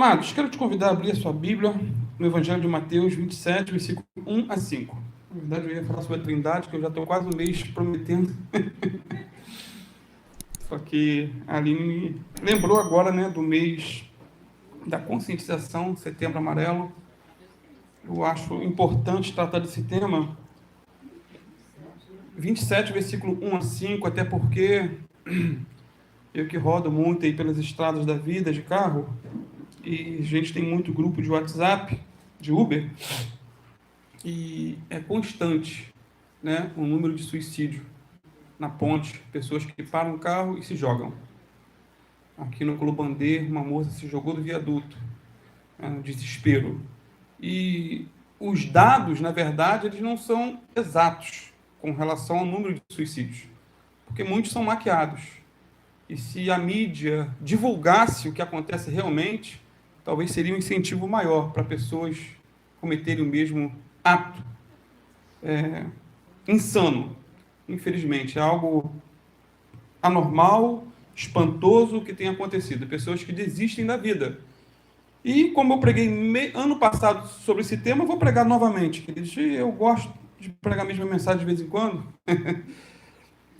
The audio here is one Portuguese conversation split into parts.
Amados, quero te convidar a abrir a sua Bíblia no Evangelho de Mateus 27, versículo 1 a 5. Na verdade, eu ia falar sobre a Trindade, que eu já estou quase um mês prometendo. Só que a Aline me lembrou agora, né, do mês da conscientização, Setembro Amarelo. Eu acho importante tratar desse tema. 27, versículo 1 a 5, até porque eu que rodo muito aí pelas estradas da vida de carro, e a gente tem muito grupo de WhatsApp, de Uber, e é constante, né, o número de suicídio na ponte, pessoas que param o carro e se jogam. Aqui no Colobandê, uma moça se jogou do viaduto, no desespero. E os dados, na verdade, eles não são exatos com relação ao número de suicídios, porque muitos são maquiados. E se a mídia divulgasse o que acontece realmente, talvez seria um incentivo maior para pessoas cometerem o mesmo ato insano. Infelizmente, é algo anormal, espantoso que tem acontecido. Pessoas que desistem da vida. E como eu preguei ano passado sobre esse tema, eu vou pregar novamente, queridos. Eu gosto de pregar a mesma mensagem de vez em quando.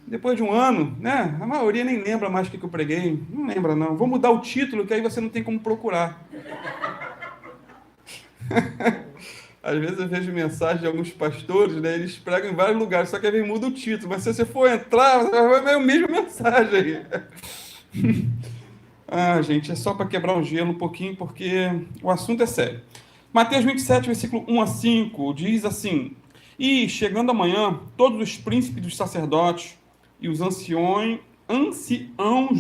Depois de um ano, né? A maioria nem lembra mais o que eu preguei. Não lembra, não. Vou mudar o título, que aí você não tem como procurar. Às vezes eu vejo mensagem de alguns pastores, né? Eles pregam em vários lugares, só que aí muda o título. Mas se você for entrar, vai ver a mesma mensagem. Gente, é só para quebrar o gelo um pouquinho, porque o assunto é sério. Mateus 27, versículo 1 a 5, diz assim: E, chegando amanhã, todos os príncipes dos sacerdotes e os anciãos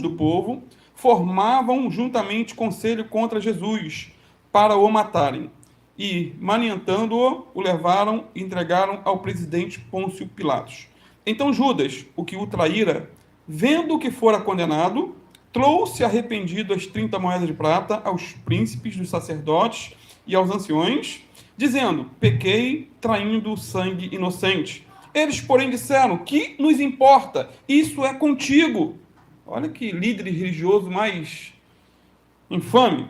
do povo formavam juntamente conselho contra Jesus para o matarem. E, maniantando-o, o levaram e entregaram ao presidente Pôncio Pilatos. Então Judas, o que o traíra, vendo que fora condenado, trouxe arrependido as 30 moedas de prata aos príncipes dos sacerdotes e aos anciões, dizendo: pequei traindo sangue inocente. Eles, porém, disseram: que nos importa? Isso é contigo. Olha que líder religioso mais infame.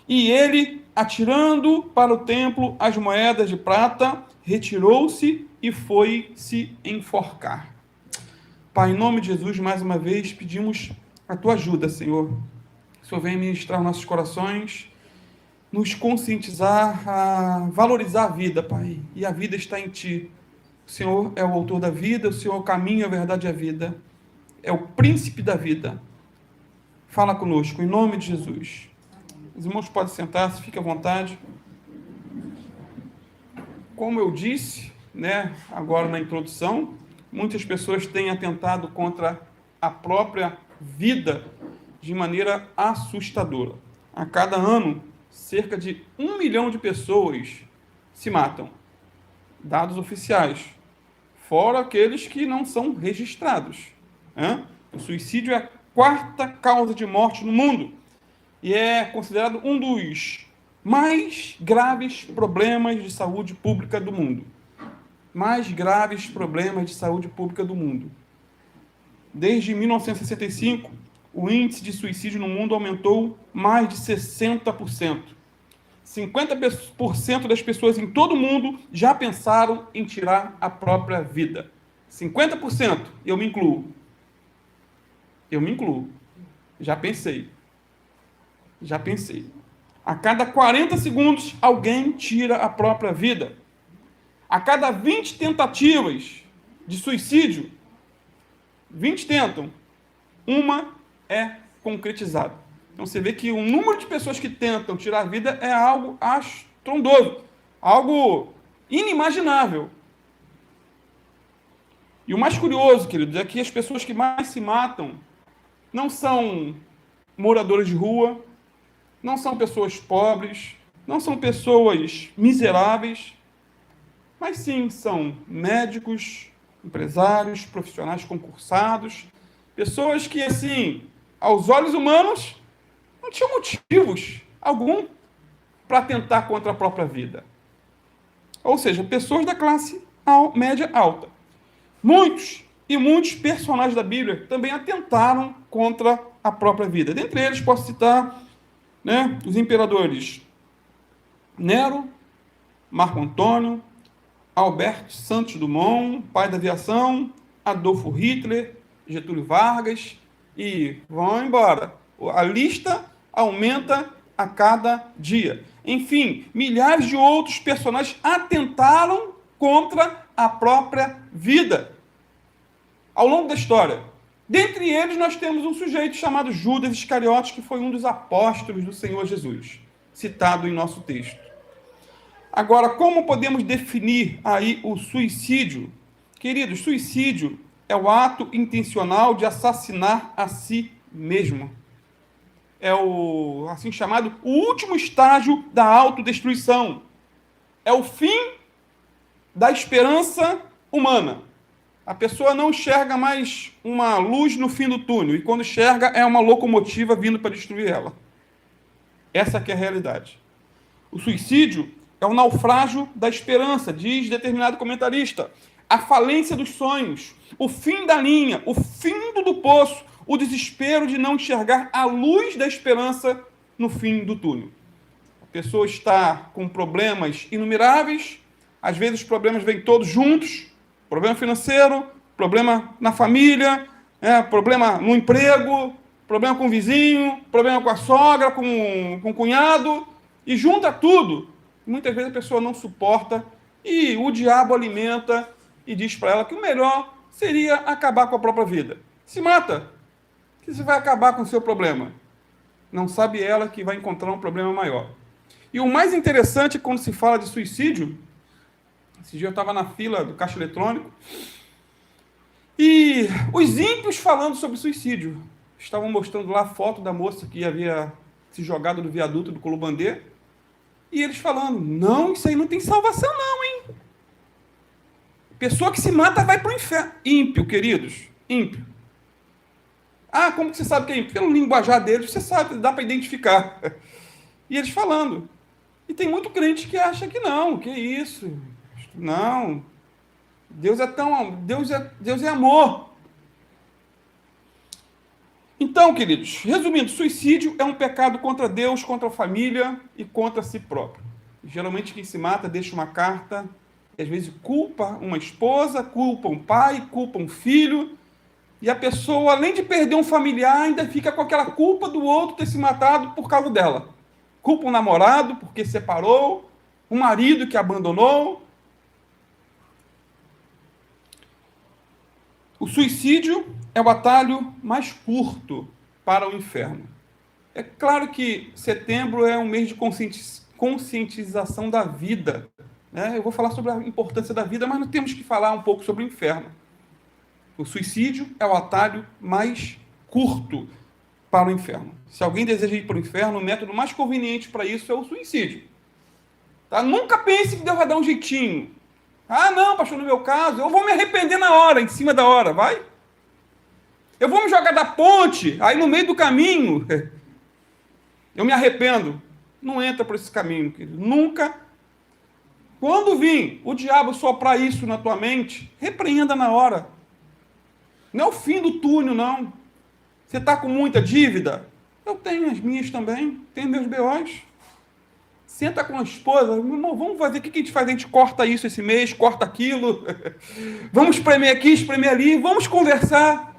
E ele, atirando para o templo as moedas de prata, retirou-se e foi se enforcar. Pai, em nome de Jesus, mais uma vez, pedimos a tua ajuda, Senhor. O Senhor vem ministrar nossos corações, nos conscientizar a valorizar a vida, Pai. E a vida está em Ti. O Senhor é o autor da vida, o Senhor é o caminho, a verdade e a vida. É o príncipe da vida. Fala conosco, em nome de Jesus. Os irmãos podem sentar-se, fique à vontade. Como eu disse, né, agora na introdução, muitas pessoas têm atentado contra a própria vida de maneira assustadora. A cada ano, cerca de 1 milhão de pessoas se matam. Dados oficiais. Fora aqueles que não são registrados. O suicídio é a 4ª causa de morte no mundo. E é considerado um dos mais graves problemas de saúde pública do mundo. Mais graves problemas de saúde pública do mundo. Desde 1965, o índice de suicídio no mundo aumentou mais de 60%. 50% das pessoas em todo o mundo já pensaram em tirar a própria vida. 50%, eu me incluo. Eu me incluo. Já pensei. A cada 40 segundos, alguém tira a própria vida. A cada 20 tentativas de suicídio, 20 tentam, uma é concretizada. Então você vê que o número de pessoas que tentam tirar a vida é algo estrondoso, algo inimaginável. E o mais curioso, queridos, é que as pessoas que mais se matam não são moradores de rua, não são pessoas pobres, não são pessoas miseráveis, mas sim são médicos, empresários, profissionais concursados, pessoas que, assim, aos olhos humanos, não tinham motivos algum para atentar contra a própria vida. Ou seja, pessoas da classe média alta. Muitos personagens da Bíblia também atentaram contra a própria vida. Dentre eles, posso citar né? Os imperadores Nero, Marco Antônio, Alberto Santos Dumont, pai da aviação, Adolfo Hitler, Getúlio Vargas, e vão embora. A lista aumenta a cada dia. Enfim, milhares de outros personagens atentaram contra a própria vida ao longo da história. Dentre eles, nós temos um sujeito chamado Judas Iscariotes, que foi um dos apóstolos do Senhor Jesus, citado em nosso texto. Agora, como podemos definir aí o suicídio? Queridos, suicídio é o ato intencional de assassinar a si mesmo. É o assim chamado o último estágio da autodestruição. É o fim da esperança humana. A pessoa não enxerga mais uma luz no fim do túnel, e quando enxerga é uma locomotiva vindo para destruir ela. Essa que é a realidade. O suicídio é o naufrágio da esperança, diz determinado comentarista. A falência dos sonhos, o fim da linha, o fundo do poço, o desespero de não enxergar a luz da esperança no fim do túnel. A pessoa está com problemas inumeráveis, às vezes os problemas vêm todos juntos, problema financeiro, problema na família, problema no emprego, problema com o vizinho, problema com a sogra, com o cunhado, e junta tudo. Muitas vezes a pessoa não suporta e o diabo alimenta e diz para ela que o melhor seria acabar com a própria vida. Se mata, que você vai acabar com o seu problema. Não sabe ela que vai encontrar um problema maior. E o mais interessante quando se fala de suicídio, esse dia eu estava na fila do caixa eletrônico e os ímpios falando sobre suicídio. Estavam mostrando lá a foto da moça que havia se jogado do viaduto do Colubandê. E eles falando, não, isso aí não tem salvação não, hein? Pessoa que se mata vai para o inferno. Ímpio, queridos, ímpio. Ah, como que você sabe que é ímpio? Pelo linguajar deles, você sabe, dá para identificar. E eles falando. E tem muito crente que acha que não, que isso? Não. Deus é amor. Então, queridos, resumindo, suicídio é um pecado contra Deus, contra a família e contra si próprio. Geralmente quem se mata deixa uma carta, e às vezes culpa uma esposa, culpa um pai, culpa um filho, e a pessoa, além de perder um familiar, ainda fica com aquela culpa do outro ter se matado por causa dela. Culpa um namorado porque separou, um marido que abandonou. O suicídio é o atalho mais curto para o inferno. É claro que setembro é um mês de conscientização da vida. Né? Eu vou falar sobre a importância da vida, mas nós temos que falar um pouco sobre o inferno. O suicídio é o atalho mais curto para o inferno. Se alguém deseja ir para o inferno, o método mais conveniente para isso é o suicídio. Tá? Nunca pense que Deus vai dar um jeitinho. Ah, não, pastor, no meu caso, eu vou me arrepender na hora, em cima da hora, vai? Eu vou me jogar da ponte, aí no meio do caminho, eu me arrependo. Não entra por esse caminho, querido. Nunca. Quando vir o diabo soprar isso na tua mente, repreenda na hora. Não é o fim do túnel, não. Você está com muita dívida? Eu tenho as minhas também, tenho meus BOs. Senta com a esposa, irmão, vamos fazer, o que a gente faz? A gente corta isso esse mês, corta aquilo, vamos espremer aqui, espremer ali, vamos conversar.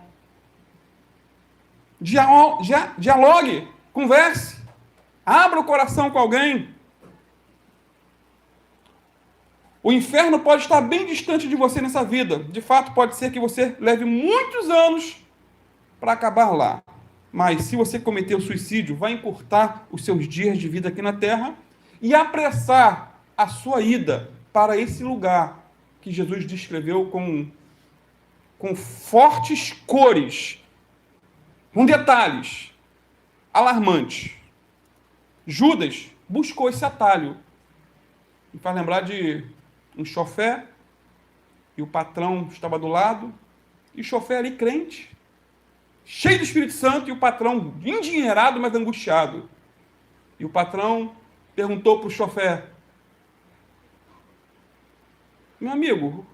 Dialogue, converse, abra o coração com alguém. O inferno pode estar bem distante de você nessa vida. De fato, pode ser que você leve muitos anos para acabar lá. Mas se você cometer o suicídio, vai encurtar os seus dias de vida aqui na Terra e apressar a sua ida para esse lugar que Jesus descreveu com fortes cores, com detalhes alarmantes. Judas buscou esse atalho. Me faz lembrar de um chofé, e o patrão estava do lado, e o chofé ali crente, cheio do Espírito Santo, e o patrão endinheirado, mas angustiado. E o patrão perguntou para o chofé, meu amigo,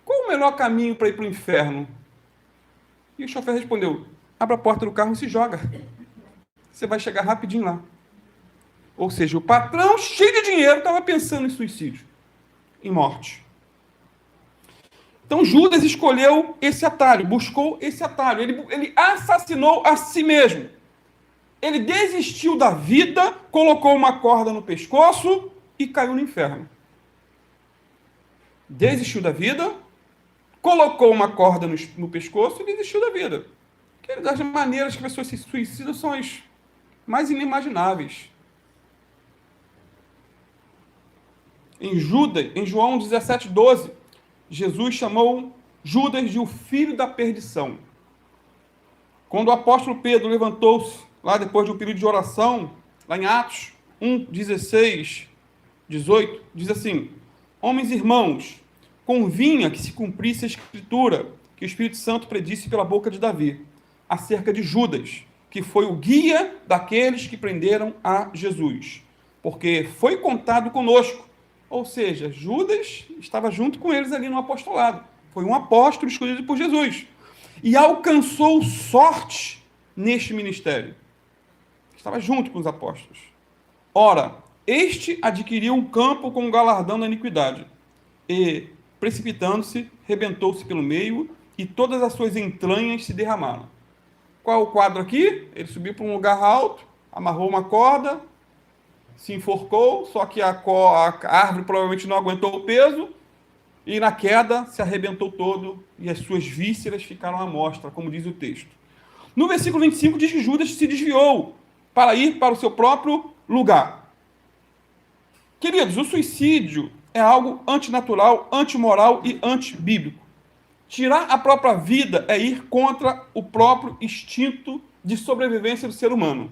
qual o melhor caminho para ir para o inferno? E o chofé respondeu, abra a porta do carro e se joga. Você vai chegar rapidinho lá. Ou seja, o patrão, cheio de dinheiro, estava pensando em suicídio, em morte. Então Judas escolheu esse atalho, buscou esse atalho. Ele assassinou a si mesmo. Ele desistiu da vida, colocou uma corda no pescoço e caiu no inferno. Desistiu da vida, colocou uma corda no pescoço e desistiu da vida. Que das maneiras que as pessoas se suicidam são as mais inimagináveis. Em João 17:12, Jesus chamou Judas de o filho da perdição. Quando o apóstolo Pedro levantou-se, lá depois de um período de oração, lá em Atos 1:16, 18, diz assim: homens e irmãos, convinha que se cumprisse a escritura que o Espírito Santo predisse pela boca de Davi, acerca de Judas, que foi o guia daqueles que prenderam a Jesus, porque foi contado conosco. Ou seja, Judas estava junto com eles ali no apostolado. Foi um apóstolo escolhido por Jesus. E alcançou sorte neste ministério. Estava junto com os apóstolos. Ora, este adquiriu um campo com o galardão da iniquidade. E, precipitando-se, rebentou-se pelo meio, e todas as suas entranhas se derramaram. Qual é o quadro aqui? Ele subiu para um lugar alto, amarrou uma corda, se enforcou, só que a árvore provavelmente não aguentou o peso, e na queda se arrebentou todo, e as suas vísceras ficaram à mostra, como diz o texto. No versículo 25 diz que Judas se desviou para ir para o seu próprio lugar. Queridos, o suicídio é algo antinatural, antimoral e antibíblico. Tirar a própria vida é ir contra o próprio instinto de sobrevivência do ser humano.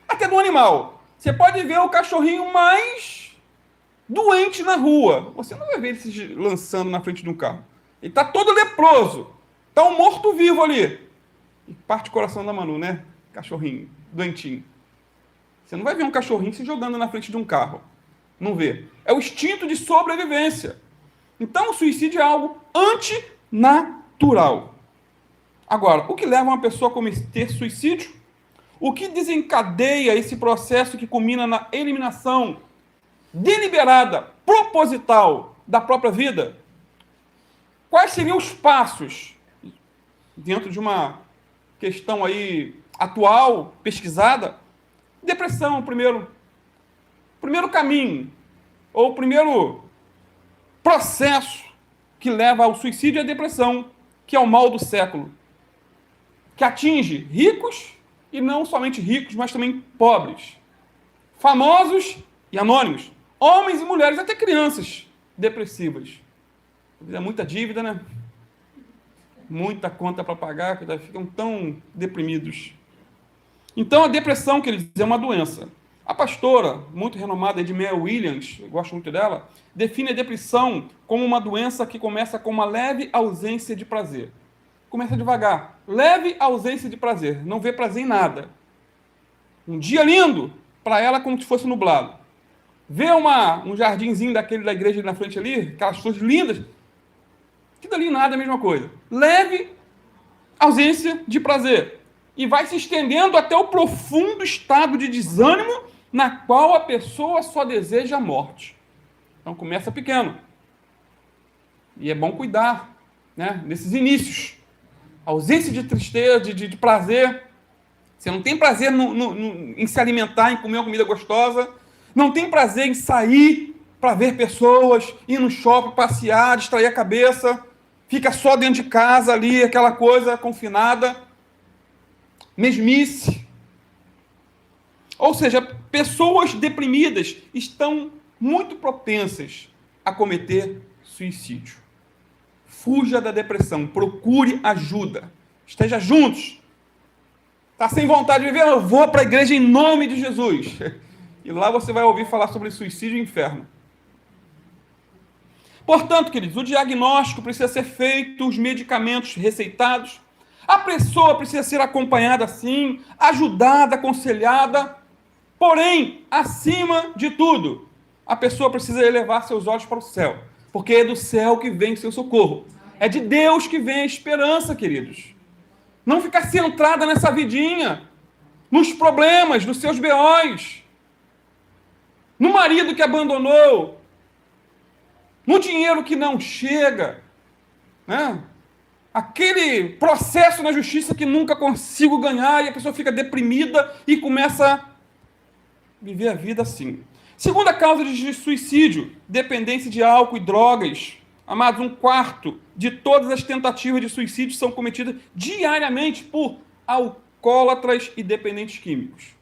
Até do animal. Você pode ver o cachorrinho mais doente na rua. Você não vai ver ele se lançando na frente de um carro. Ele está todo leproso. Está um morto-vivo ali. E parte o coração da Manu, né? Cachorrinho, doentinho. Você não vai ver um cachorrinho se jogando na frente de um carro. Não vê. É o instinto de sobrevivência. Então, o suicídio é algo antinatural. Agora, o que leva uma pessoa a cometer suicídio? O que desencadeia esse processo que culmina na eliminação deliberada, proposital da própria vida? Quais seriam os passos, dentro de uma questão aí atual, pesquisada? Depressão, primeiro caminho, ou o primeiro processo que leva ao suicídio é a depressão, que é o mal do século, que atinge ricos, e não somente ricos, mas também pobres, famosos e anônimos, homens e mulheres, até crianças depressivas. É muita dívida, né? Muita conta para pagar, que ficam tão deprimidos. Então, a depressão, quer dizer, é uma doença. A pastora, muito renomada, Edmé Williams, eu gosto muito dela, define a depressão como uma doença que começa com uma leve ausência de prazer. Começa devagar. Leve ausência de prazer. Não vê prazer em nada. Um dia lindo, para ela como se fosse nublado. Vê um jardinzinho daquele da igreja na frente ali, aquelas flores lindas. Que dali nada é a mesma coisa. Leve ausência de prazer. E vai se estendendo até o profundo estado de desânimo na qual a pessoa só deseja a morte. Então começa pequeno. E é bom cuidar, né, nesses inícios. Ausência de tristeza, de prazer. Você não tem prazer em se alimentar, em comer uma comida gostosa. Não tem prazer em sair para ver pessoas, ir no shopping, passear, distrair a cabeça. Fica só dentro de casa ali, aquela coisa confinada. Mesmice. Ou seja, pessoas deprimidas estão muito propensas a cometer suicídio. Fuja da depressão, procure ajuda, esteja juntos. Está sem vontade de viver? Eu vou para a igreja em nome de Jesus. E lá você vai ouvir falar sobre suicídio e inferno. Portanto, queridos, o diagnóstico precisa ser feito, os medicamentos receitados. A pessoa precisa ser acompanhada sim, ajudada, aconselhada. Porém, acima de tudo, a pessoa precisa elevar seus olhos para o céu. Porque é do céu que vem seu socorro. É de Deus que vem a esperança, queridos. Não ficar centrada nessa vidinha, nos problemas, nos seus BOs. no marido que abandonou, no dinheiro que não chega, né? Aquele processo na justiça que nunca consigo ganhar e a pessoa fica deprimida e começa a viver a vida assim. Segunda causa de suicídio, dependência de álcool e drogas. Amados, 1/4 de todas as tentativas de suicídio são cometidas diariamente por alcoólatras e dependentes químicos.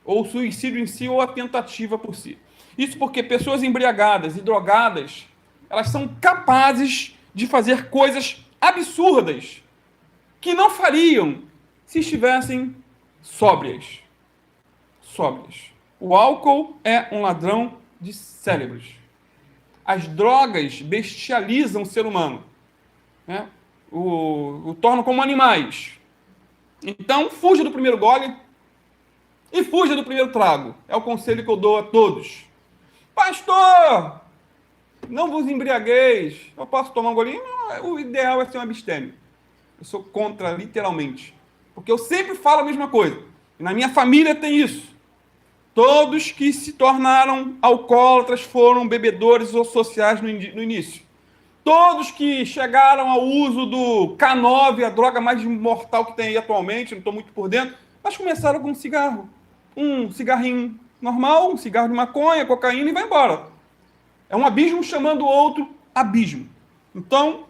Ou o suicídio em si, ou a tentativa por si. Isso porque pessoas embriagadas e drogadas, elas são capazes de fazer coisas absurdas que não fariam se estivessem sóbrias. Sóbrias. O álcool é um ladrão de cérebros. As drogas bestializam o ser humano, né? O tornam como animais. Então, fuja do primeiro gole e fuja do primeiro trago. É o conselho que eu dou a todos. Pastor, não vos embriagueis. Eu posso tomar um golinho? Não, o ideal é ser um abstêmio. Eu sou contra, literalmente. Porque eu sempre falo a mesma coisa. E na minha família tem isso. Todos que se tornaram alcoólatras foram bebedores ou sociais no início. Todos que chegaram ao uso do K9, a droga mais mortal que tem aí atualmente, não estou muito por dentro, mas começaram com um cigarro. Um cigarrinho normal, um cigarro de maconha, cocaína e vai embora. É um abismo chamando o outro abismo. Então,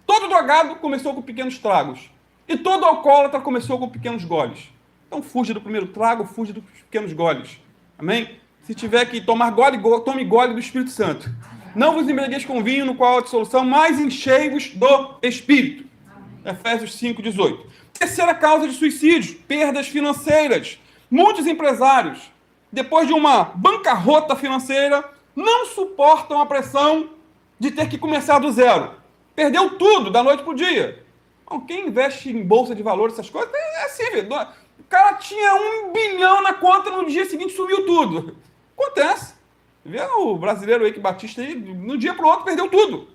todo drogado começou com pequenos tragos. E todo alcoólatra começou com pequenos goles. Então, fuja do primeiro trago, fuja dos pequenos goles. Amém? Se tiver que tomar gole, tome gole do Espírito Santo. Não vos embriagueis com vinho, no qual há dissolução, mas enchei-vos do Espírito. Efésios 5:18. Terceira causa de suicídio, perdas financeiras. Muitos empresários, depois de uma bancarrota financeira, não suportam a pressão de ter que começar do zero. Perdeu tudo da noite para o dia. Bom, quem investe em bolsa de valores, essas coisas, é assim, o cara tinha 1 bilhão na conta, no dia seguinte sumiu tudo. Acontece. Vê o brasileiro aí que Batista aí, no dia para o outro perdeu tudo.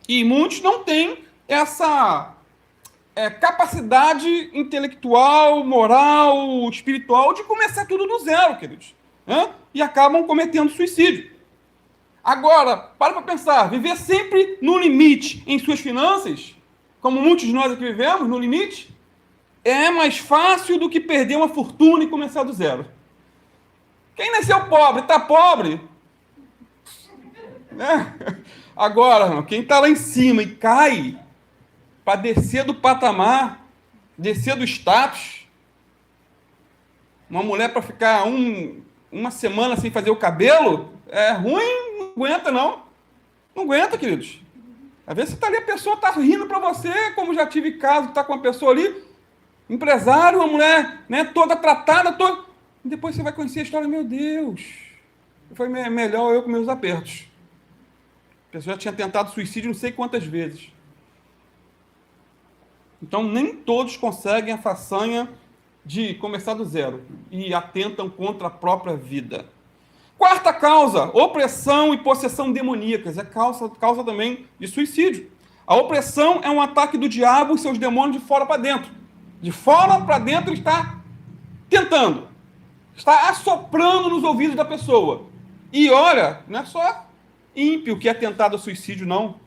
E muitos não têm essa capacidade intelectual, moral, espiritual de começar tudo do zero, queridos. Né? E acabam cometendo suicídio. Agora, para pensar, viver sempre no limite em suas finanças, como muitos de nós aqui vivemos, no limite, é mais fácil do que perder uma fortuna e começar do zero. Quem nasceu pobre, está pobre. Né? Agora, quem está lá em cima e cai para descer do patamar, descer do status, uma mulher para ficar uma semana sem fazer o cabelo, é ruim, não aguenta não. Não aguenta, queridos. Às vezes você está ali, a pessoa está rindo para você, como já tive caso, está com uma pessoa ali, empresário, uma mulher, né, toda tratada, e depois você vai conhecer a história, meu Deus, foi melhor eu com meus apertos. A pessoa já tinha tentado suicídio não sei quantas vezes. Então, nem todos conseguem a façanha de começar do zero e atentam contra a própria vida. Quarta causa, opressão e possessão demoníacas. É causa também de suicídio. A opressão é um ataque do diabo e seus demônios de fora para dentro. De fora para dentro ele está tentando. Está assoprando nos ouvidos da pessoa. E olha, não é só ímpio que é tentado ao suicídio, não.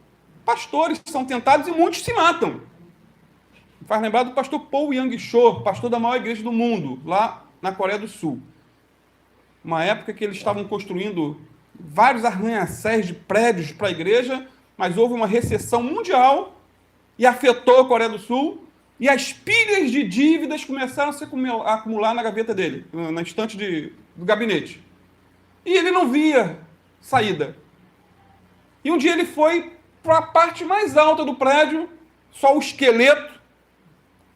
Pastores são tentados e muitos se matam. Faz lembrar do pastor Paul Yang-cho, pastor da maior igreja do mundo, lá na Coreia do Sul. Uma época que eles estavam construindo vários arranha-céus de prédios para a igreja, mas houve uma recessão mundial e afetou a Coreia do Sul, e as pilhas de dívidas começaram a se acumular na gaveta dele, na estante do gabinete. E ele não via saída. E um dia ele foi para a parte mais alta do prédio, só o esqueleto,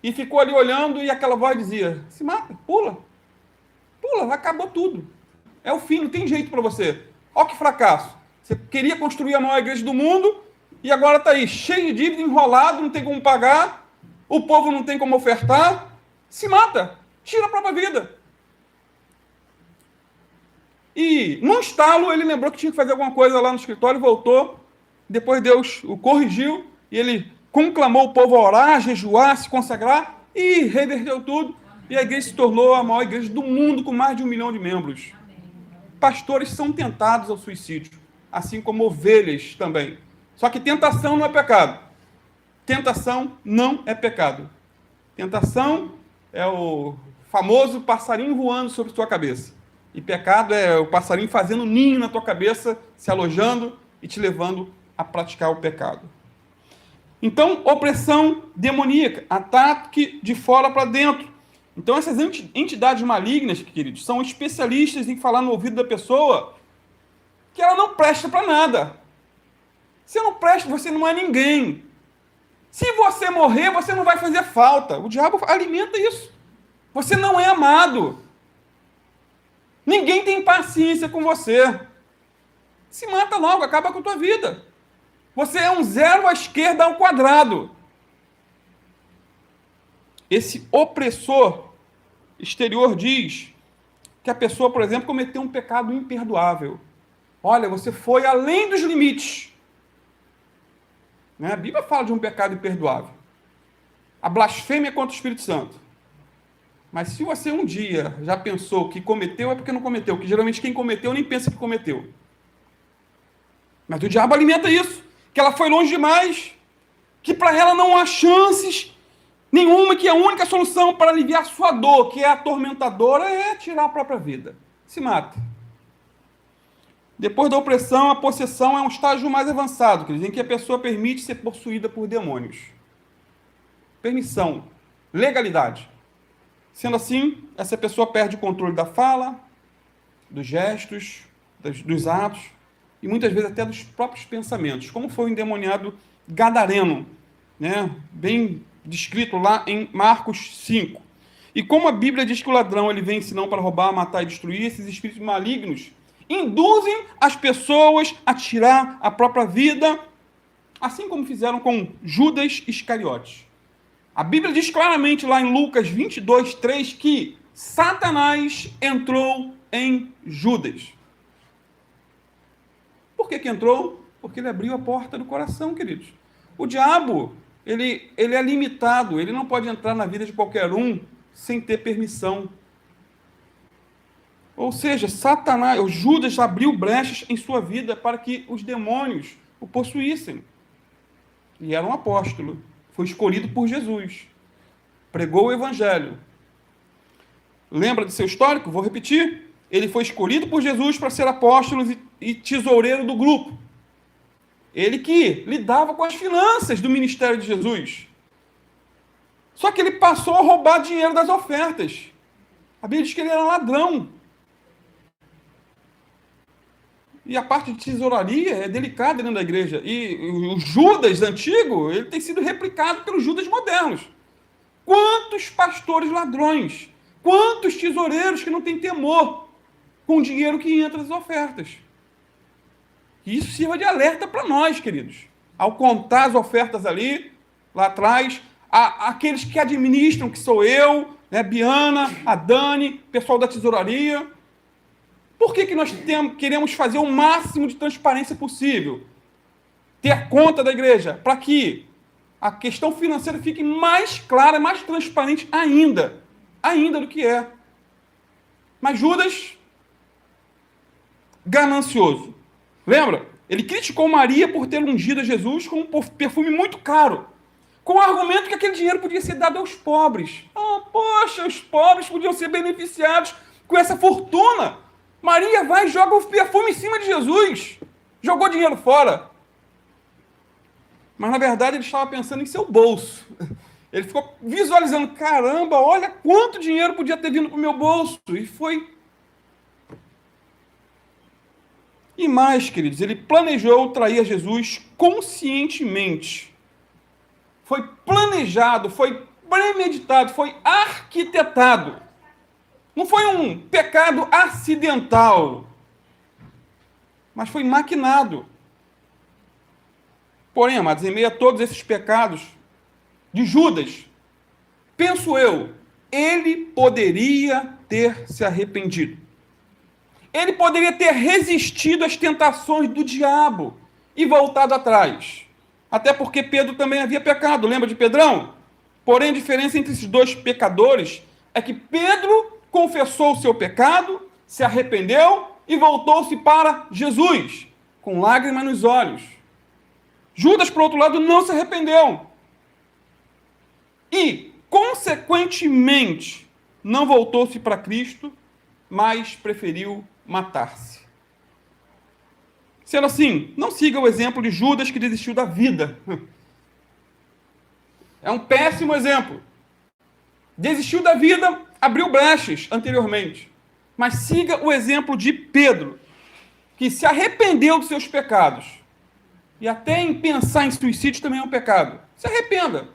e ficou ali olhando, e aquela voz dizia, se mata, pula, acabou tudo. É o fim, não tem jeito para você. Olha que fracasso. Você queria construir a maior igreja do mundo, e agora está aí, cheio de dívida, enrolado, não tem como pagar, o povo não tem como ofertar, se mata, tira a própria vida. E, num estalo, ele lembrou que tinha que fazer alguma coisa lá no escritório, voltou, depois Deus o corrigiu, e ele conclamou o povo a orar, a jejuar, a se consagrar, e reverteu tudo. E a igreja se tornou a maior igreja do mundo, com mais de 1 milhão de membros. Pastores são tentados ao suicídio, assim como ovelhas também. Só que tentação não é pecado. Tentação não é pecado. Tentação é o famoso passarinho voando sobre sua cabeça. E pecado é o passarinho fazendo ninho na tua cabeça, se alojando e te levando a praticar o pecado. Então, opressão demoníaca, ataque de fora para dentro. Então, essas entidades malignas, queridos, são especialistas em falar no ouvido da pessoa que ela não presta para nada. Você não presta, você não é ninguém. Se você morrer, você não vai fazer falta. O diabo alimenta isso. Você não é amado. Ninguém tem paciência com você. Se mata logo, acaba com a tua vida. Você é um zero à esquerda ao quadrado. Esse opressor exterior diz que a pessoa, por exemplo, cometeu um pecado imperdoável. Olha, você foi além dos limites. A Bíblia fala de um pecado imperdoável. A blasfêmia contra o Espírito Santo. Mas se você um dia já pensou que cometeu, é porque não cometeu. Que geralmente quem cometeu nem pensa que cometeu. Mas o diabo alimenta isso. Que ela foi longe demais. Que para ela não há chances nenhuma, que a única solução para aliviar sua dor, que é atormentadora, é tirar a própria vida. Se mata. Depois da opressão, a possessão é um estágio mais avançado, em que a pessoa permite ser possuída por demônios. Permissão. Legalidade. Sendo assim, essa pessoa perde o controle da fala, dos gestos, dos atos, e muitas vezes até dos próprios pensamentos, como foi o endemoniado gadareno, bem descrito lá em Marcos 5. E como a Bíblia diz que o ladrão ele vem senão para roubar, matar e destruir, esses espíritos malignos induzem as pessoas a tirar a própria vida, assim como fizeram com Judas Iscariotes. A Bíblia diz claramente lá em Lucas 22, 3, que Satanás entrou em Judas. Por que entrou? Porque ele abriu a porta do coração, queridos. O diabo, ele é limitado, ele não pode entrar na vida de qualquer um sem ter permissão. Ou seja, Satanás, o Judas abriu brechas em sua vida para que os demônios o possuíssem. E era um apóstolo. Foi escolhido por Jesus. Pregou o evangelho. Lembra do seu histórico? Vou repetir. Ele foi escolhido por Jesus para ser apóstolo e tesoureiro do grupo. Ele que lidava com as finanças do ministério de Jesus. Só que ele passou a roubar dinheiro das ofertas. A Bíblia diz que ele era ladrão. E a parte de tesouraria é delicada dentro da igreja. E o Judas antigo, ele tem sido replicado pelos Judas modernos. Quantos pastores ladrões, quantos tesoureiros que não têm temor com o dinheiro que entra das ofertas. E isso sirva de alerta para nós, queridos. Ao contar as ofertas ali, lá atrás, aqueles que administram, que sou eu, Biana, a Dani, pessoal da tesouraria. Por que nós queremos fazer o máximo de transparência possível? Ter a conta da igreja, para que a questão financeira fique mais clara, mais transparente ainda do que é. Mas Judas, ganancioso. Lembra? Ele criticou Maria por ter ungido a Jesus com um perfume muito caro, com o argumento que aquele dinheiro podia ser dado aos pobres. Poxa, os pobres podiam ser beneficiados com essa fortuna. Maria vai e joga o perfume em cima de Jesus. Jogou dinheiro fora. Mas, na verdade, ele estava pensando em seu bolso. Ele ficou visualizando, caramba, olha quanto dinheiro podia ter vindo para o meu bolso. E foi. E mais, queridos, ele planejou trair a Jesus conscientemente. Foi planejado, foi premeditado, foi arquitetado. Não foi um pecado acidental, mas foi maquinado. Porém, amados, em meio a todos esses pecados de Judas, penso eu, ele poderia ter se arrependido. Ele poderia ter resistido às tentações do diabo e voltado atrás. Até porque Pedro também havia pecado. Lembra de Pedrão? Porém, a diferença entre esses dois pecadores é que Pedro confessou o seu pecado, se arrependeu e voltou-se para Jesus, com lágrimas nos olhos. Judas, por outro lado, não se arrependeu. E, consequentemente, não voltou-se para Cristo, mas preferiu matar-se. Sendo assim, não siga o exemplo de Judas que desistiu da vida. É um péssimo exemplo. Desistiu da vida, abriu brechas anteriormente. Mas siga o exemplo de Pedro, que se arrependeu dos seus pecados. E até em pensar em suicídio também é um pecado. Se arrependa.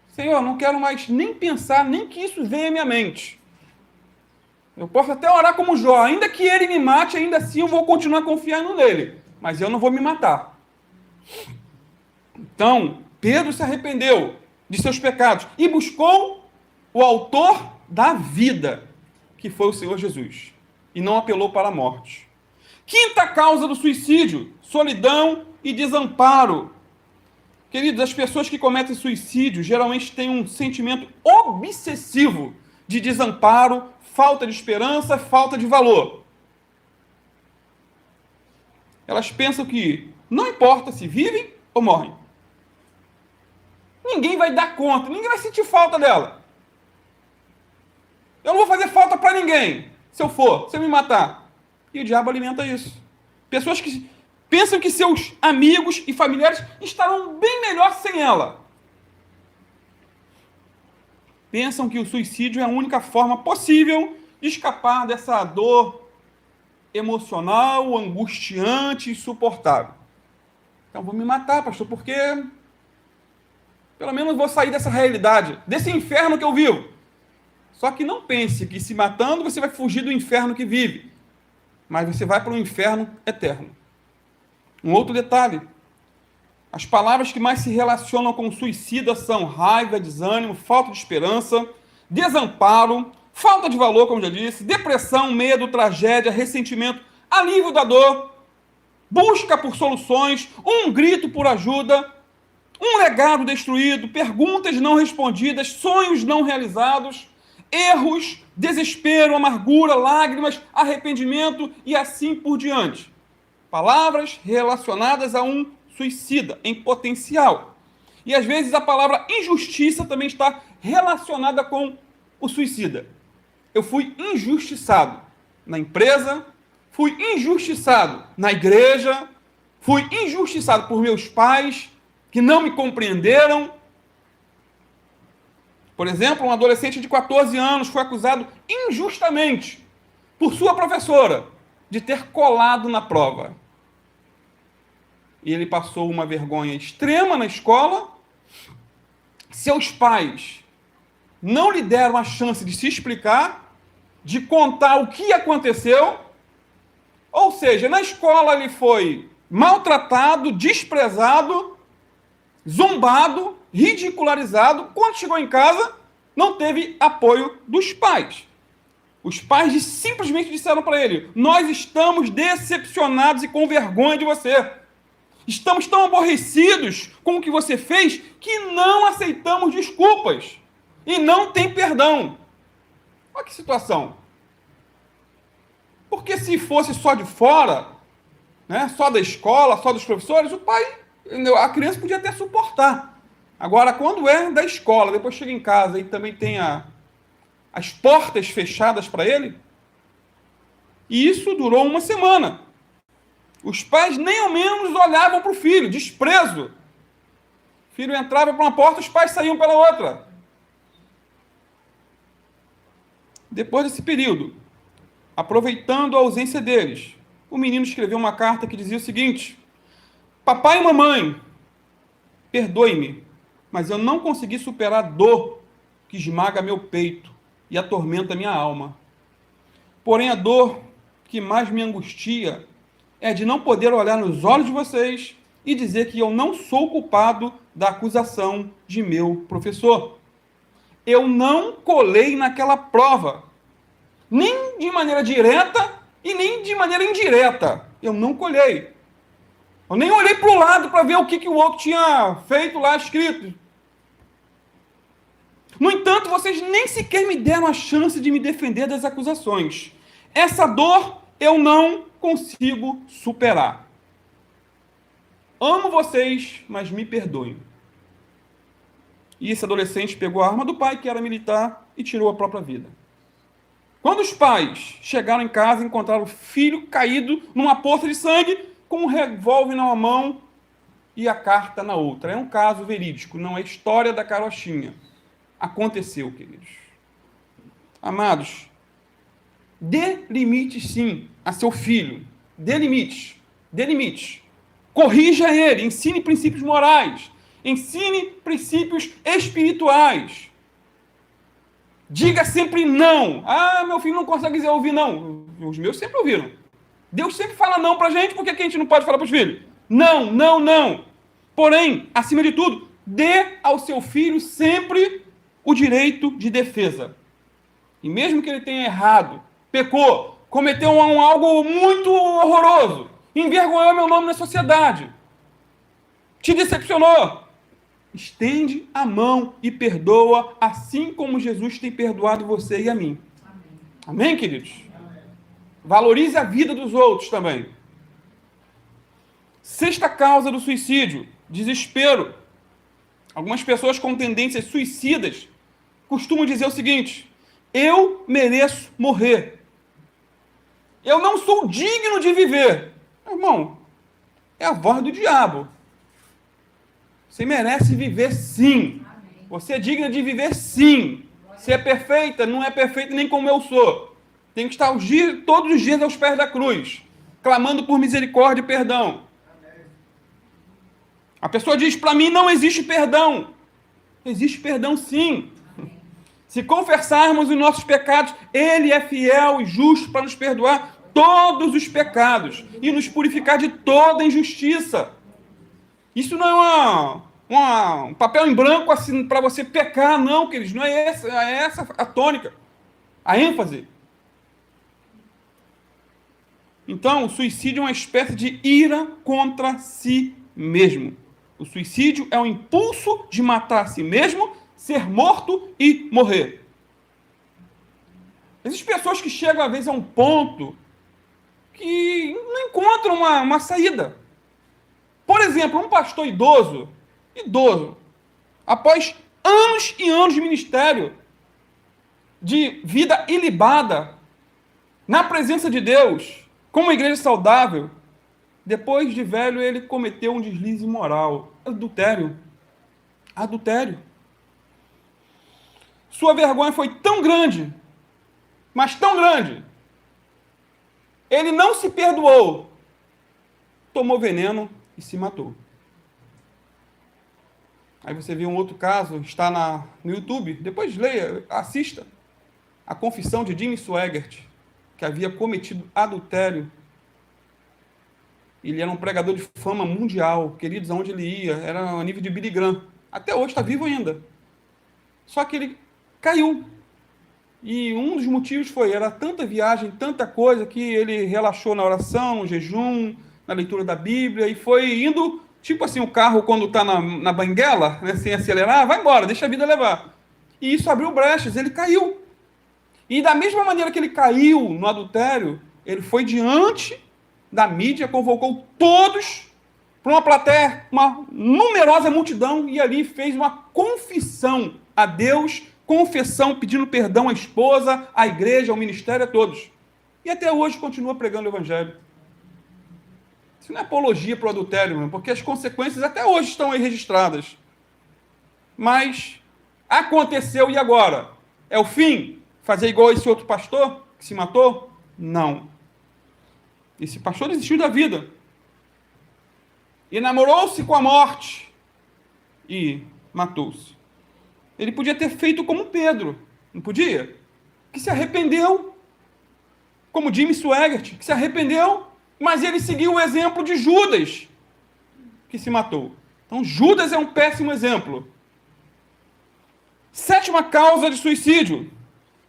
Senhor, não quero mais nem pensar, nem que isso venha à minha mente. Eu posso até orar como Jó, ainda que ele me mate, ainda assim eu vou continuar confiando nele. Mas eu não vou me matar. Então, Pedro se arrependeu de seus pecados e buscou o autor da vida, que foi o Senhor Jesus, e não apelou para a morte. Quinta causa do suicídio: solidão e desamparo. Queridos, as pessoas que cometem suicídio geralmente têm um sentimento obsessivo de desamparo, falta de esperança, falta de valor. Elas pensam que não importa se vivem ou morrem. Ninguém vai dar conta, ninguém vai sentir falta dela. Eu não vou fazer falta para ninguém, se eu me matar. E o diabo alimenta isso. Pessoas que pensam que seus amigos e familiares estarão bem melhor sem ela. Pensam que o suicídio é a única forma possível de escapar dessa dor emocional, angustiante e insuportável. Então, vou me matar, pastor, porque pelo menos vou sair dessa realidade, desse inferno que eu vivo. Só que não pense que se matando você vai fugir do inferno que vive, mas você vai para um inferno eterno. Um outro detalhe: as palavras que mais se relacionam com o suicida são raiva, desânimo, falta de esperança, desamparo, falta de valor, como já disse, depressão, medo, tragédia, ressentimento, alívio da dor, busca por soluções, um grito por ajuda, um legado destruído, perguntas não respondidas, sonhos não realizados, erros, desespero, amargura, lágrimas, arrependimento e assim por diante. Palavras relacionadas a um suicida em potencial. E às vezes a palavra injustiça também está relacionada com o suicida. Eu fui injustiçado na empresa, fui injustiçado na igreja, fui injustiçado por meus pais que não me compreenderam. Por exemplo, um adolescente de 14 anos foi acusado injustamente por sua professora de ter colado na prova. E ele passou uma vergonha extrema na escola. Seus pais não lhe deram a chance de se explicar, de contar o que aconteceu. Ou seja, na escola ele foi maltratado, desprezado, zombado, ridicularizado. Quando chegou em casa, não teve apoio dos pais. Os pais simplesmente disseram para ele: nós estamos decepcionados e com vergonha de você. Estamos tão aborrecidos com o que você fez que não aceitamos desculpas e não tem perdão. Olha que situação. Porque se fosse só de fora, né, só da escola, só dos professores, o pai, a criança podia até suportar. Agora, quando é da escola, depois chega em casa e também tem as portas fechadas para ele, e isso durou uma semana. Os pais nem ao menos olhavam para o filho, desprezo. O filho entrava por uma porta, os pais saíam pela outra. Depois desse período, aproveitando a ausência deles, o menino escreveu uma carta que dizia o seguinte: papai e mamãe, perdoe-me, mas eu não consegui superar a dor que esmaga meu peito e atormenta minha alma. Porém, a dor que mais me angustia é de não poder olhar nos olhos de vocês e dizer que eu não sou culpado da acusação de meu professor. Eu não colei naquela prova, nem de maneira direta e nem de maneira indireta. Eu não colhei. Eu nem olhei para o lado para ver o que o outro tinha feito lá escrito. No entanto, vocês nem sequer me deram a chance de me defender das acusações. Essa dor eu não consigo superar. Amo vocês, mas me perdoem. E esse adolescente pegou a arma do pai, que era militar, e tirou a própria vida. Quando os pais chegaram em casa, encontraram o filho caído numa poça de sangue, com um revólver numa mão e a carta na outra. É um caso verídico, não é história da carochinha. Aconteceu, queridos. Amados, dê limites, sim, a seu filho. Dê limites. Dê limites. Corrija ele, ensine princípios morais. Ensine princípios espirituais. Diga sempre não. Ah, meu filho não consegue dizer ouvir não. Os meus sempre ouviram. Deus sempre fala não pra gente, por que a gente não pode falar pros filhos? Não, não, não. Porém, acima de tudo, dê ao seu filho sempre o direito de defesa. E mesmo que ele tenha errado, pecou, cometeu algo muito horroroso, envergonhou meu nome na sociedade, te decepcionou, estende a mão e perdoa, assim como Jesus tem perdoado você e a mim. Amém, amém, queridos? Amém. Valorize a vida dos outros também. Sexta causa do suicídio, desespero. Algumas pessoas com tendências suicidas costumam dizer o seguinte: eu mereço morrer. Eu não sou digno de viver. Irmão, é a voz do diabo. Você merece viver sim. Você é digna de viver sim. Você é perfeita, não é perfeita nem como eu sou. Tem que estar todos os dias aos pés da cruz, clamando por misericórdia e perdão. A pessoa diz, para mim não existe perdão. Existe perdão sim. Se confessarmos os nossos pecados, Ele é fiel e justo para nos perdoar todos os pecados e nos purificar de toda injustiça. Isso não é um papel em branco assim, para você pecar, não, queridos. Não é essa a tônica, a ênfase. Então, o suicídio é uma espécie de ira contra si mesmo. O suicídio é um impulso de matar a si mesmo, ser morto e morrer. Existem pessoas que chegam, às vezes, a um ponto que não encontram uma saída. Por exemplo, um pastor idoso, após anos e anos de ministério, de vida ilibada, na presença de Deus, com uma igreja saudável, depois de velho, ele cometeu um deslize moral. Adultério. Sua vergonha foi tão grande, mas tão grande. Ele não se perdoou. Tomou veneno e se matou. Aí você vê um outro caso, está no YouTube. Depois leia, assista. A confissão de Jimmy Swaggart, que havia cometido adultério. Ele era um pregador de fama mundial, queridos, aonde ele ia, era a nível de Billy Graham. Até hoje está vivo ainda. Só que ele caiu. E um dos motivos era tanta viagem, tanta coisa, que ele relaxou na oração, no jejum, na leitura da Bíblia, e foi indo, tipo assim, o carro quando está na banguela, né, sem acelerar, vai embora, deixa a vida levar. E isso abriu brechas, ele caiu. E da mesma maneira que ele caiu no adultério, ele foi diante da mídia, convocou todos para uma plateia, uma numerosa multidão, e ali fez uma confissão a Deus, confissão pedindo perdão à esposa, à igreja, ao ministério, a todos. E até hoje continua pregando o evangelho. Isso não é apologia para o adultério, porque as consequências até hoje estão aí registradas. Mas aconteceu, e agora? É o fim? Fazer igual esse outro pastor que se matou? Não. Esse pastor desistiu da vida. E namorou-se com a morte. E matou-se. Ele podia ter feito como Pedro. Não podia? Que se arrependeu. Como Jimmy Swaggart, que se arrependeu. Mas ele seguiu o exemplo de Judas, que se matou. Então, Judas é um péssimo exemplo. Sétima causa de suicídio.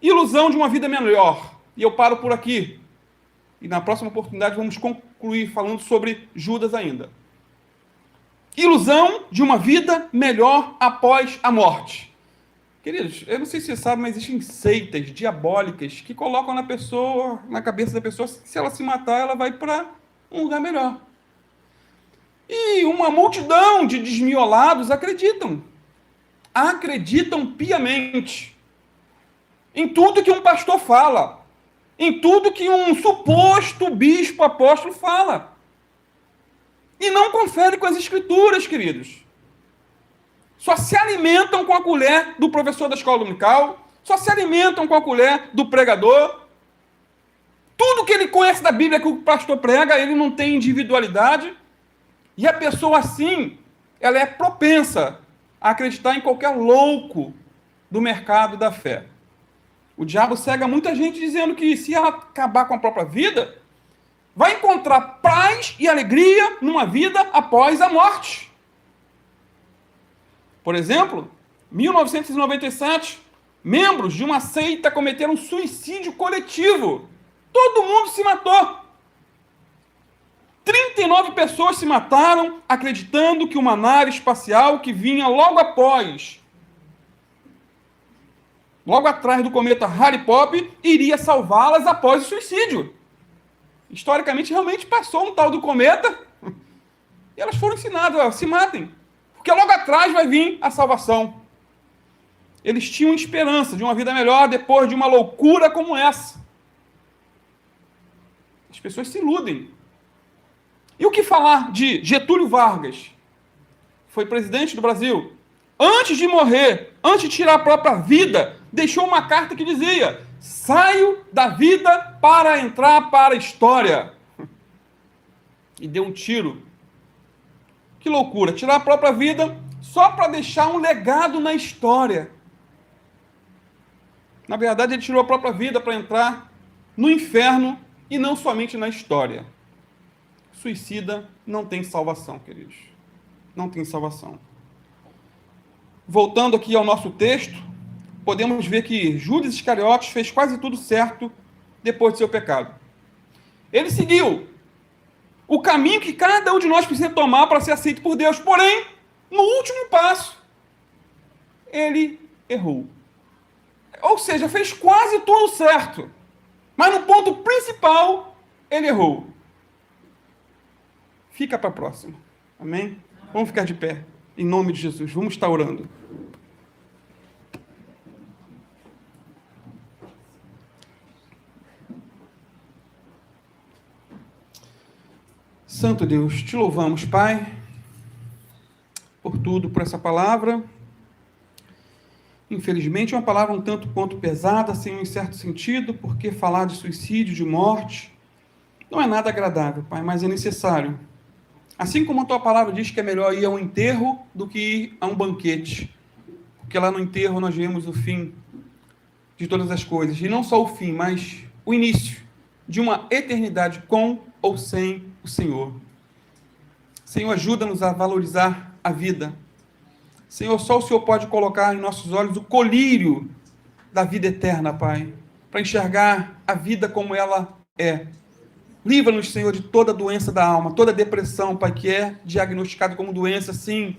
Ilusão de uma vida melhor. E eu paro por aqui. E na próxima oportunidade vamos concluir falando sobre Judas ainda. Ilusão de uma vida melhor após a morte. Queridos, eu não sei se você sabe, mas existem seitas diabólicas que colocam na pessoa, na cabeça da pessoa, que se ela se matar, ela vai para um lugar melhor. E uma multidão de desmiolados acreditam piamente em tudo que um pastor fala, em tudo que um suposto bispo apóstolo fala. E não confere com as escrituras, queridos. Só se alimentam com a colher do professor da escola dominical, só se alimentam com a colher do pregador. Tudo que ele conhece da Bíblia que o pastor prega, ele não tem individualidade. E a pessoa assim, ela é propensa a acreditar em qualquer louco do mercado da fé. O diabo cega muita gente dizendo que se ela acabar com a própria vida, vai encontrar paz e alegria numa vida após a morte. Por exemplo, 1997, membros de uma seita cometeram um suicídio coletivo. Todo mundo se matou. 39 pessoas se mataram acreditando que uma nave espacial que vinha logo atrás do cometa Hale-Bopp, iria salvá-las após o suicídio. Historicamente, realmente passou um tal do cometa e elas foram ensinadas, ó, se matem, porque logo atrás vai vir a salvação. Eles tinham esperança de uma vida melhor depois de uma loucura como essa. As pessoas se iludem. E o que falar de Getúlio Vargas? Foi presidente do Brasil. Antes de morrer, antes de tirar a própria vida, deixou uma carta que dizia: saio da vida para entrar para a história. E deu um tiro. Que loucura, tirar a própria vida só para deixar um legado na história. Na verdade, ele tirou a própria vida para entrar no inferno e não somente na história. Suicida não tem salvação, queridos. Não tem salvação. Voltando aqui ao nosso texto, podemos ver que Judas Iscariotes fez quase tudo certo depois de seu pecado. Ele seguiu o caminho que cada um de nós precisa tomar para ser aceito por Deus. Porém, no último passo, ele errou. Ou seja, fez quase tudo certo. Mas no ponto principal, ele errou. Fica para a próxima. Amém? Vamos ficar de pé. Em nome de Jesus. Vamos estar orando. Santo Deus, te louvamos, Pai, por tudo, por essa palavra. Infelizmente, é uma palavra um tanto quanto pesada, assim, em certo sentido, porque falar de suicídio, de morte, não é nada agradável, Pai, mas é necessário. Assim como a tua palavra diz que é melhor ir a um enterro do que ir a um banquete, porque lá no enterro nós vemos o fim de todas as coisas, e não só o fim, mas o início de uma eternidade com ou sem o Senhor. Senhor, ajuda-nos a valorizar a vida. Senhor, só o Senhor pode colocar em nossos olhos o colírio da vida eterna, Pai, para enxergar a vida como ela é. Livra-nos, Senhor, de toda doença da alma, toda depressão, Pai, que é diagnosticado como doença, sim,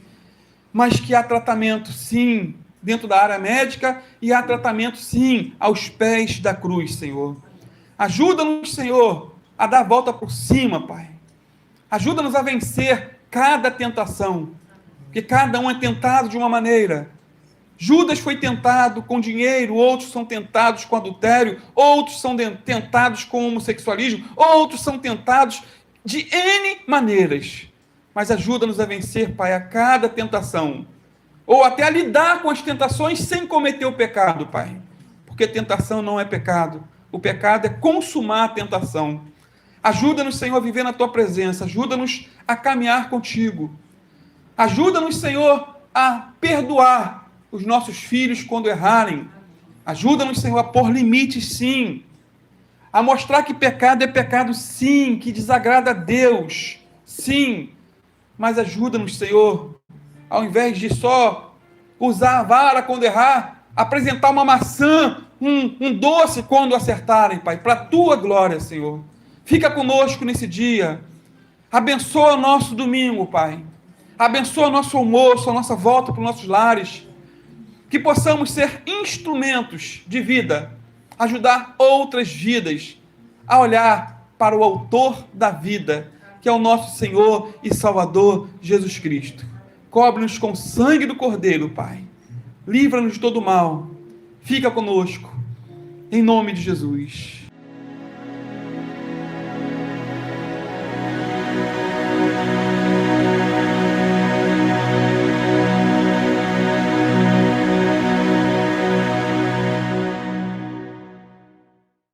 mas que há tratamento, sim, dentro da área médica, e há tratamento, sim, aos pés da cruz, Senhor. Ajuda-nos, Senhor, a dar a volta por cima, Pai. Ajuda-nos a vencer cada tentação, porque cada um é tentado de uma maneira. Judas foi tentado com dinheiro, outros são tentados com adultério, outros são tentados com homossexualismo, outros são tentados de N maneiras. Mas ajuda-nos a vencer, Pai, a cada tentação, ou até a lidar com as tentações sem cometer o pecado, Pai. Porque tentação não é pecado. O pecado é consumar a tentação. Ajuda-nos, Senhor, a viver na Tua presença. Ajuda-nos a caminhar contigo. Ajuda-nos, Senhor, a perdoar os nossos filhos quando errarem. Ajuda-nos, Senhor, a pôr limites, sim. A mostrar que pecado é pecado, sim. Que desagrada a Deus, sim. Mas ajuda-nos, Senhor, ao invés de só usar a vara quando errar, apresentar uma maçã, um doce quando acertarem, Pai, para a Tua glória, Senhor. Fica conosco nesse dia. Abençoa o nosso domingo, Pai. Abençoa o nosso almoço, a nossa volta para os nossos lares. que possamos ser instrumentos de vida, ajudar outras vidas a olhar para o autor da vida, que é o nosso Senhor e Salvador Jesus Cristo. Cobre-nos com o sangue do Cordeiro, Pai. Livra-nos de todo mal. Fica conosco. Em nome de Jesus.